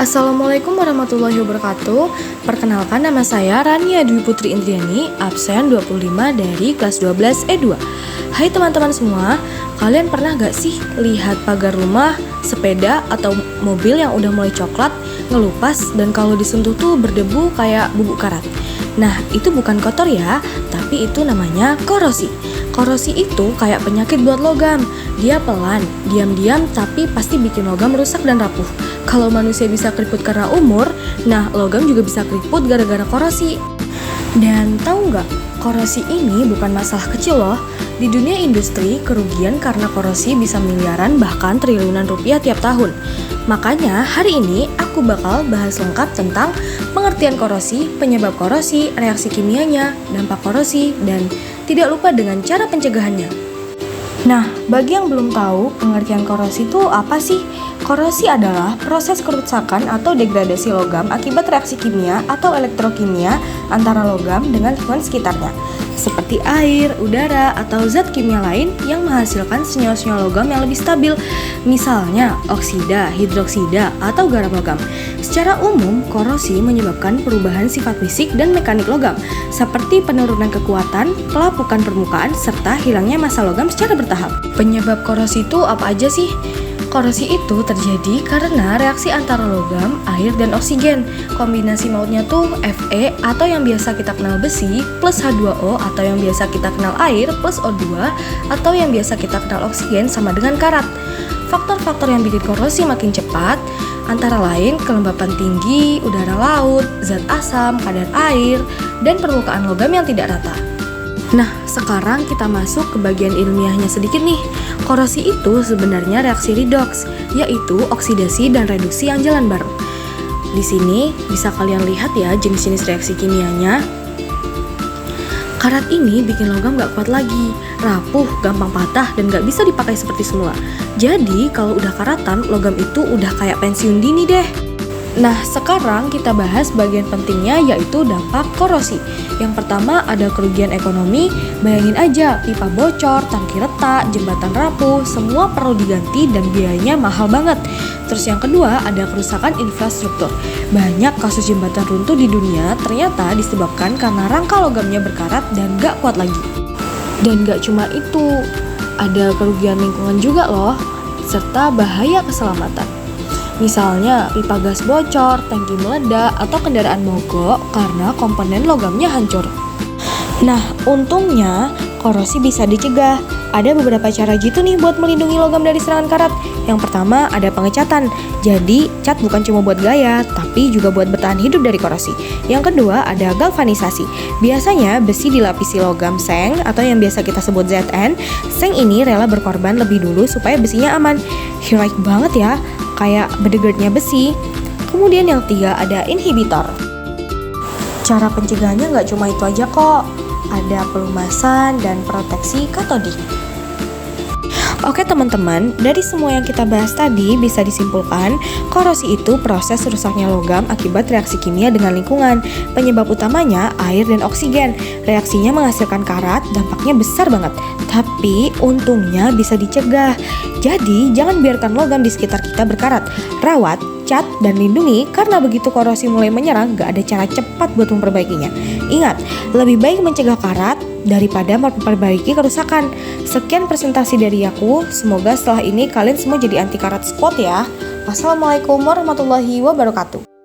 Assalamualaikum warahmatullahi wabarakatuh. Perkenalkan, nama saya Rania Dwi Putri Indriani, absen 25 dari kelas 12 E2. Hai teman-teman semua, kalian pernah gak sih lihat pagar rumah, sepeda, atau mobil yang udah mulai coklat, ngelupas, dan kalau disentuh tuh berdebu kayak bubuk karat? Nah, itu bukan kotor ya, tapi itu namanya korosi. Korosi itu kayak penyakit buat logam. Dia pelan, diam-diam, tapi pasti bikin logam rusak dan rapuh. Kalau manusia bisa keriput karena umur, nah logam juga bisa keriput gara-gara korosi. Dan tahu nggak, korosi ini bukan masalah kecil loh. Di dunia industri, kerugian karena korosi bisa miliaran bahkan triliunan rupiah tiap tahun. Makanya hari ini aku bakal bahas lengkap tentang pengertian korosi, penyebab korosi, reaksi kimianya, dampak korosi, dan tidak lupa dengan cara pencegahannya. Nah, bagi yang belum tahu, pengertian korosi itu apa sih? Korosi adalah proses kerusakan atau degradasi logam akibat reaksi kimia atau elektrokimia antara logam dengan lingkungan sekitarnya, seperti air, udara, atau zat kimia lain yang menghasilkan senyawa-senyawa logam yang lebih stabil, misalnya oksida, hidroksida, atau garam logam. Secara umum, korosi menyebabkan perubahan sifat fisik dan mekanik logam, seperti penurunan kekuatan, pelapukan permukaan, serta hilangnya massa logam secara bertahap. Penyebab korosi itu apa aja sih? Korosi itu terjadi karena reaksi antara logam, air, dan oksigen. Kombinasi mautnya tuh Fe atau yang biasa kita kenal besi plus H2O atau yang biasa kita kenal air plus O2 atau yang biasa kita kenal oksigen sama dengan karat. Faktor-faktor yang bikin korosi makin cepat antara lain kelembapan tinggi, udara laut, zat asam, kadar air, dan permukaan logam yang tidak rata. Nah, sekarang kita masuk ke bagian ilmiahnya sedikit nih. Korosi itu sebenarnya reaksi redoks, yaitu oksidasi dan reduksi yang jalan bareng. Di sini bisa kalian lihat ya jenis-jenis reaksi kimianya. Karat ini bikin logam gak kuat lagi, rapuh, gampang patah, dan gak bisa dipakai seperti semula. Jadi, kalau udah karatan, logam itu udah kayak pensiun dini deh. Nah, sekarang kita bahas bagian pentingnya yaitu dampak korosi. Yang pertama ada kerugian ekonomi. Bayangin aja, pipa bocor, tangki retak, jembatan rapuh, semua perlu diganti dan biayanya mahal banget. Terus yang kedua ada kerusakan infrastruktur. Banyak kasus jembatan runtuh di dunia ternyata disebabkan karena rangka logamnya berkarat dan gak kuat lagi. Dan gak cuma itu, ada kerugian lingkungan juga loh, serta bahaya keselamatan. Misalnya pipa gas bocor, tangki meledak, atau kendaraan mogok karena komponen logamnya hancur. Nah, untungnya korosi bisa dicegah. Ada beberapa cara gitu nih buat melindungi logam dari serangan karat. Yang pertama ada pengecatan. Jadi, cat bukan cuma buat gaya, tapi juga buat bertahan hidup dari korosi. Yang kedua ada galvanisasi. Biasanya besi dilapisi logam seng atau yang biasa kita sebut Zn. Seng ini rela berkorban lebih dulu supaya besinya aman. Heroik banget ya, kayak bodyguardnya besi. Kemudian yang ketiga ada inhibitor. Cara pencegahannya nggak cuma itu aja kok. Ada pelumasan dan proteksi katodik. Oke teman-teman, dari semua yang kita bahas tadi bisa disimpulkan korosi itu proses rusaknya logam akibat reaksi kimia dengan lingkungan. Penyebab utamanya air dan oksigen. Reaksinya menghasilkan karat, dampaknya besar banget. Tapi untungnya bisa dicegah. Jadi jangan biarkan logam di sekitar kita berkarat. Rawat, cat, dan lindungi karena begitu korosi mulai menyerang gak ada cara cepat buat memperbaikinya. Ingat, lebih baik mencegah karat daripada memperbaiki kerusakan. Sekian presentasi dari aku. Semoga setelah ini kalian semua jadi anti karat squad ya. Wassalamualaikum warahmatullahi wabarakatuh.